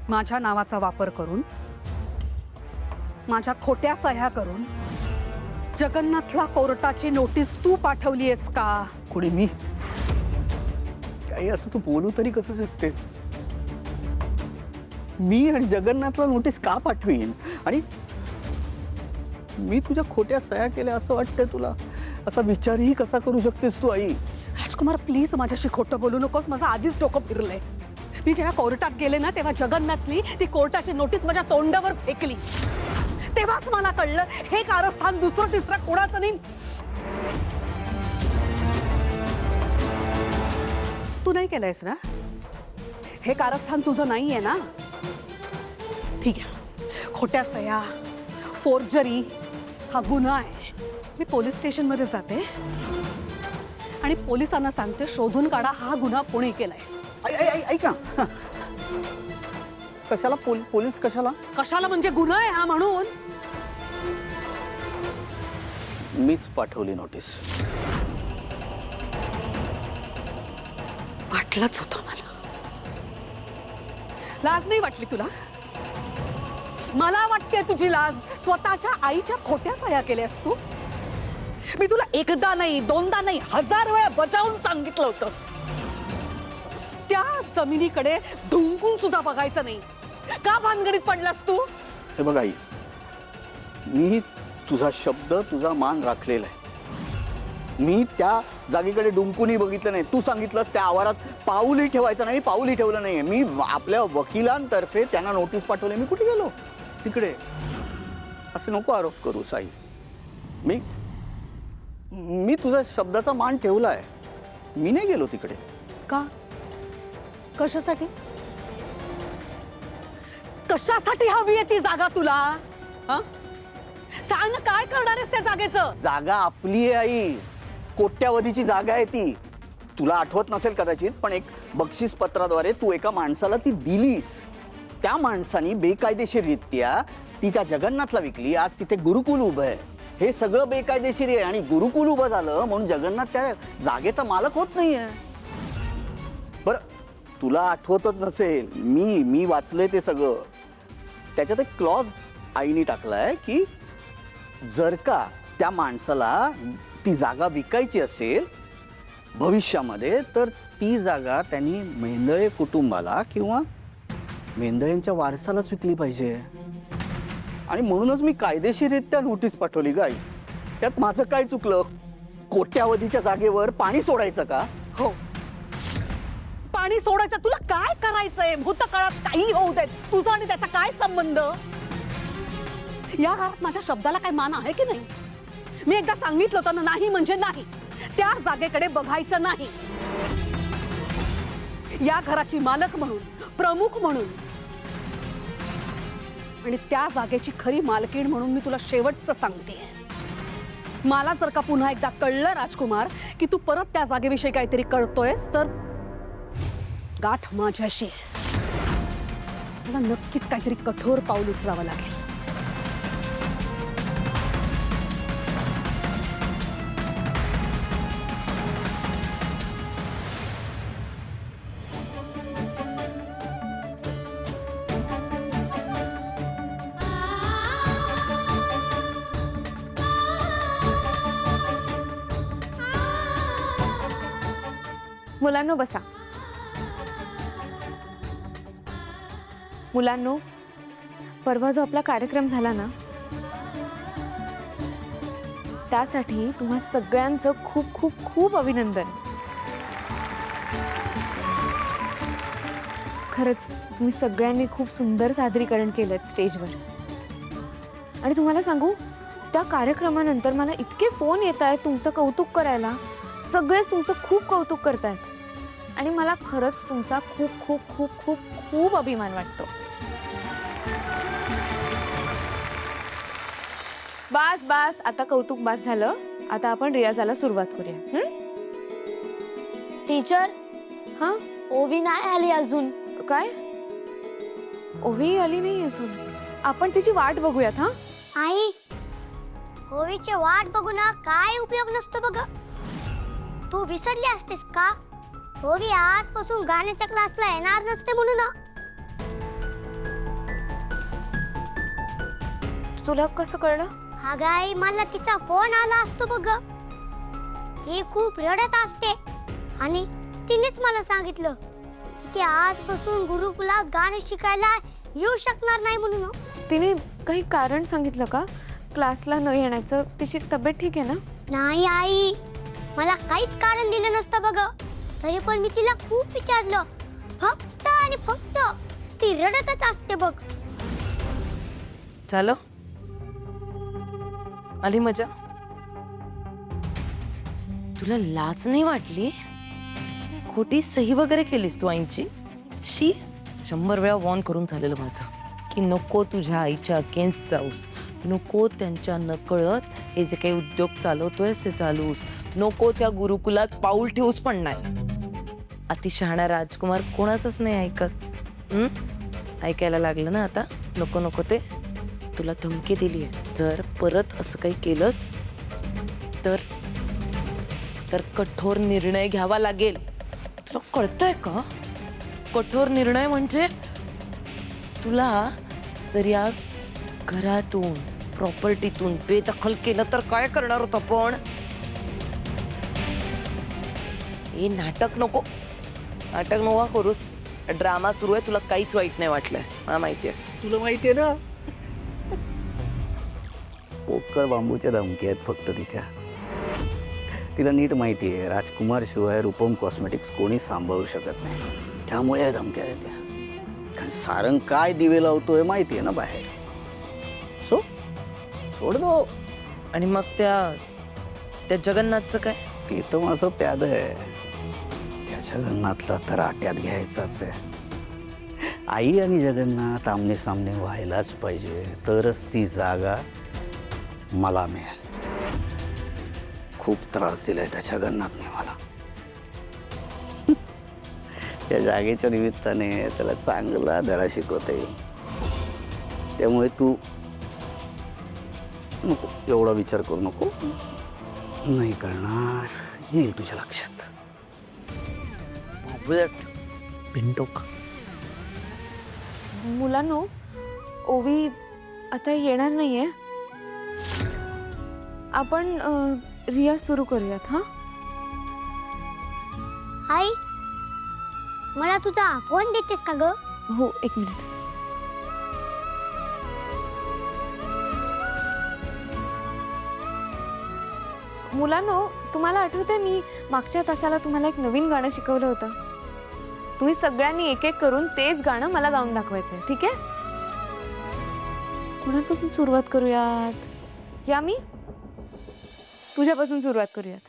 माझ्या नावाचा वापर करून, माझ्या खोट्या सह्या करून जगन्नाथला कोर्टाची नोटीस तू पाठवली आहेस का? कोणी मी? काही असं तू बोलू तरी कसं शकतेस? मी आणि जगन्नाथला नोटीस का पाठवीन? आणि मी तुझ्या खोट्या सह्या केल्या असं वाटतंय तुला? असा विचारही कसा करू शकतेस तू आई? राजकुमार प्लीज माझ्याशी खोटं बोलू नकोस. माझं आधीच डोकं फिरलंय. मी जेव्हा कोर्टात गेले ना तेव्हा जगन्नाथनी ती कोर्टाची नोटीस माझ्या तोंडावर फेकली. तेव्हाच मला कळलं हे कारस्थान दुसरं तिसरं कोणाचं नाही. तू नाही केलंयस ना? हे कारस्थान तुझं नाहीये ना? ठीक आहे, खोट्या सह्या, फोर्जरी हा गुन्हा आहे. मी पोलीस स्टेशनमध्ये जाते आणि पोलिसांना सांगते शोधून काढा हा गुन्हा कोणी केलाय. ऐका, कशाला पोलीस कशाला? कशाला म्हणजे गुन्हा आहे हा म्हणून. मीच पाठवली नोटीस. वाटलंच होतं मला. लाज नाही वाटली तुला? मला वाटते तुझी लाज. स्वतःच्या आईच्या खोट्या सह्या केल्यास तू. मी तुला एकदा नाही, दोनदा नाही, 1000 वेळा बजावून सांगितलं होतं त्या जमिनीकडे ढुंकून सुद्धा बघायचं नाही. का भानगडीत पडलास तू? हे बघ आई, मी तुझा शब्द, तुझा मान राखलेला आहे. मी त्या जागेकडे डुंकूनही बघितलं नाही. तू सांगितलंस त्या आवारात पाऊलही ठेवायचं नाही, पाऊलही ठेवलं नाही. मी आपल्या वकिलांतर्फे त्यांना नोटीस पाठवली. मी कुठे गेलो? तिकडे. असं नको आरोप करू साई. मी तुझ्या शब्दाचा मान ठेवला आहे. मी नाही गेलो तिकडे. का? कशासाठी? कशासाठी हवी आहे ती जागा तुला? हं? सांग ना, काय करणार आहेस त्या जागेचं? जागा आपली आहे आई. कोट्यावधीची जागा आहे ती. तुला आठवत नसेल कदाचित, पण एक बक्षीस पत्राद्वारे तू एका माणसाला ती दिलीस. त्या माणसाने बेकायदेशीररित्या ती त्या जगन्नाथला विकली. आज तिथे गुरुकुल उभं आहे. हे सगळं बेकायदेशीर आहे आणि गुरुकुल उभं झालं म्हणून जगन्नाथ त्या जागेचा मालक होत नाहीये. बरं, तुला आठवतच नसेल, मी वाचलंय ते सगळं. त्याच्यात एक क्लॉज आईने टाकलाय की जर का त्या माणसाला ती जागा विकायची असेल भविष्यामध्ये, तर ती जागा त्यांनी मेंदळे कुटुंबाला किंवा मेंदळेंच्या वारसालाच विकली पाहिजे. आणि म्हणूनच मी कायदेशीररित्या नोटीस पाठवली गाई. त्यात माझं काय चुकलं? कोट्यावधीच्या जागेवर पाणी सोडायचं का? हो, पाणी सोडायचं. तुला काय करायचंय? भूतकाळात काही होऊ देत. तुझा आणि त्याचा काय संबंध? या घरात माझ्या शब्दाला काय मान आहे की नाही? मी एकदा सांगितलं होतं ना, नाही म्हणजे नाही. त्या जागेकडे बघायचं नाही. या घराची मालक म्हणून, प्रमुख म्हणून आणि त्या जागेची खरी मालकीण म्हणून मी तुला शेवटचं सांगते. मला जर का पुन्हा एकदा कळलं राजकुमार की तू परत त्या जागेविषयी काहीतरी कळतोयस, तर गाठ माझ्याशी. मला नक्कीच काहीतरी कठोर पाऊल उचलावं लागेल. मुलांनो बसा. मुलांनो, परवा जो आपला कार्यक्रम झाला ना, त्यासाठी तुम्हा सगळ्यांचं खूप खूप खूप अभिनंदन. खरंच तुम्ही सगळ्यांनी खूप सुंदर सादरीकरण केलं स्टेजवर. आणि तुम्हाला सांगू, त्या कार्यक्रमानंतर मला इतके फोन येत आहेत तुमचं कौतुक करायला. सगळेच तुमचं खूप कौतुक करतायत आणि मला खरंच तुमचा खूप खूप खूप खूप खूप अभिमान वाटतो. बास बास, आता कौतुक बास झालं. आता आपण रियाजाला सुरुवात करूया. टीचर, हां, ओवी नाही आली अजून. काय? ओवी आली नाही अजून? आपण तिची वाट बघूयात. हां आई, ओवीची वाट बघू ना काय उपयोग नसतो बघ. तू विसरली असतेस का? ओवी आजपासून गाण्याच्या क्लासला येणार नसते म्हणून. तुला कसं कळलं? हा गाई मला तिचा फोन आला असतो बघ. ती खूप रडत असते आणि तिनेच मला सांगितलं की ती आजपासून गुरुकुलात गाणं शिकायला येऊ शकणार नाही म्हणून. तिने काही कारण सांगितलं का क्लासला न येण्याचं? तिची तब्येत ठीक आहे ना? नाही आई, मला काहीच कारण दिलं नसतं बघ. तरी पण मी तिला खूप विचारलं. फक्त आणि फक्त ती रडतच असते बघ. झालं? आली मजा? तुला लाज नाही वाटली? खोटी सही वगैरे केलीस तू आईची? शी 100 वेळा वॉर्न करून झालेलं माझं की नको तुझ्या आईच्या अगेन्स्ट जाऊस, नको त्यांच्या नकळत हे जे काही उद्योग चालवतोयस ते चालूस, नको त्या गुरुकुलात पाऊल ठेवूस पण नाही. अतिशहाणा राजकुमार कोणाचंच नाही ऐकत. ऐकायला लागलं ना आता नको नको ते. तुला धमकी दिली आहे, जर परत असं काही केलंस तर तर कठोर निर्णय घ्यावा लागेल. तुला कळतंय का? कठोर निर्णय म्हणजे तुला जर या घरातून प्रॉपर्टीतून बेदखल केलं तर काय करणार होत आपण? हे नाटक नको, नाटक नका करूस. ड्रामा सुरू आहे, तुला काहीच वाईट नाही वाटलंय मला माहितीये. तुला माहितीये ना, पोकळ बांबूच्या धमकी आहेत फक्त तिच्या. तिला नीट माहिती आहे राजकुमार शिवाय रूपम कॉस्मेटिक्स कोणी सांभाळू शकत नाही. त्यामुळे या धमक्या देत्या. कारण सारंग काय दिवे लावतोय माहिती आहे ना बाहेर. सो सोड दो. आणि मग त्या जगन्नाथचं काय? ते तर माझं प्याद आहे. त्या जगन्नाथला तर आट्यात घ्यायचाच आहे. आई आणि जगन्नाथ आमने सामने व्हायलाच पाहिजे, तरच ती जागा मला मिळेल. खूप त्रास दिलाय त्या जगन्नाथने मला. त्या जागेच्या निमित्ताने त्याला चांगला धडा शिकवता येईल. त्यामुळे तू नको एवढा विचार करू नको. नाही कळणार, येईल तुझ्या लक्षात. पिंटोक. मुलांनो, ओवी आता येणार नाहीये. आपण रियाज सुरू करूयात. हा आई, मला तुझा फोन देतेस का ग? हो, 1 मिनिट. मुलांनो, तुम्हाला आठवतंय मी मागच्या तासाला तुम्हाला एक नवीन गाणं शिकवलं होतं. तुम्ही सगळ्यांनी एक एक करून तेच गाणं मला गाऊन दाखवायचंय, ठीक आहे? कोणापासून सुरुवात करूयात? या मी तुझ्यापासून सुरुवात करूयात.